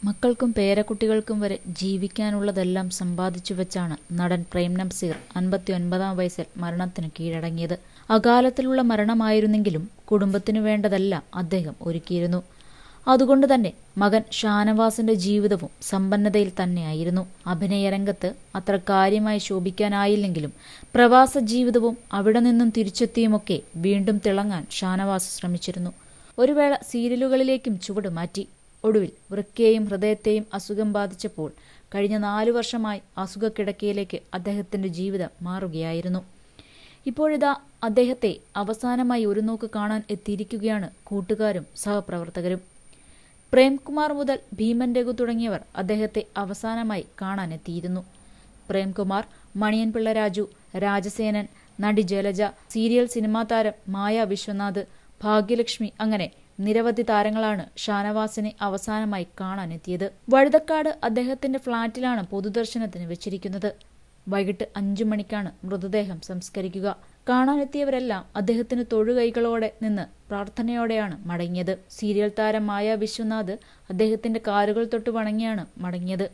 മക്കൾക്കും പേരക്കുട്ടികൾക്കും വരെ ജീവിക്കാനുള്ളതെല്ലാം സമ്പാദിച്ചു വെച്ചാണ് നടൻ പ്രേം നസീർ 59-ാം വയസ്സിൽ മരണത്തിന് കീഴടങ്ങിയത്. അകാലത്തിലുള്ള മരണമായിരുന്നെങ്കിലും കുടുംബത്തിനു വേണ്ടതെല്ലാം അദ്ദേഹം ഒരുക്കിയിരുന്നു. അതുകൊണ്ട് തന്നെ മകൻ ഷാനവാസിന്റെ ജീവിതവും സമ്പന്നതയിൽ തന്നെയായിരുന്നു. അഭിനയരംഗത്ത് അത്ര കാര്യമായി ശോഭിക്കാനായില്ലെങ്കിലും പ്രവാസ ജീവിതവും അവിടെ നിന്നും തിരിച്ചെത്തിയുമൊക്കെ വീണ്ടും തിളങ്ങാൻ ഷാനവാസ് ശ്രമിച്ചിരുന്നു. ഒരു വേള സീരിയലുകളിലേക്കും ചുവട് മാറ്റി. ഒടുവിൽ വൃക്കയെയും ഹൃദയത്തെയും അസുഖം ബാധിച്ചപ്പോൾ കഴിഞ്ഞ 4 വർഷമായി അസുഖക്കിടക്കയിലേക്ക് അദ്ദേഹത്തിന്റെ ജീവിതം മാറുകയായിരുന്നു. ഇപ്പോഴിതാ അദ്ദേഹത്തെ അവസാനമായി ഒരു നോക്ക് കാണാൻ എത്തിയിരിക്കുകയാണ് കൂട്ടുകാരും സഹപ്രവർത്തകരും. പ്രേംകുമാർ മുതൽ ഭീമൻ രഘു തുടങ്ങിയവർ അദ്ദേഹത്തെ അവസാനമായി കാണാനെത്തിയിരുന്നു. പ്രേംകുമാർ, മണിയൻ പിള്ള രാജു, രാജസേനൻ, നടി ജലജ, സീരിയൽ സിനിമാ താരം മായ വിശ്വനാഥ്, ഭാഗ്യലക്ഷ്മി അങ്ങനെ നിരവധി താരങ്ങളാണ് ഷാനവാസിനെ അവസാനമായി കാണാനെത്തിയത്. വഴുതക്കാട് അദ്ദേഹത്തിന്റെ ഫ്ളാറ്റിലാണ് പൊതുദർശനത്തിന് വെച്ചിരിക്കുന്നത്. വൈകിട്ട് 5 മണിക്കാണ് മൃതദേഹം സംസ്കരിക്കുക. കാണാനെത്തിയവരെല്ലാം അദ്ദേഹത്തിന് തൊഴുകൈകളോടെ നിന്ന് പ്രാർത്ഥനയോടെയാണ് മടങ്ങിയത്. സീരിയൽ താരം മായ വിശ്വനാഥ് അദ്ദേഹത്തിന്റെ കാലുകൾ തൊട്ട് വണങ്ങിയാണ് മടങ്ങിയത്.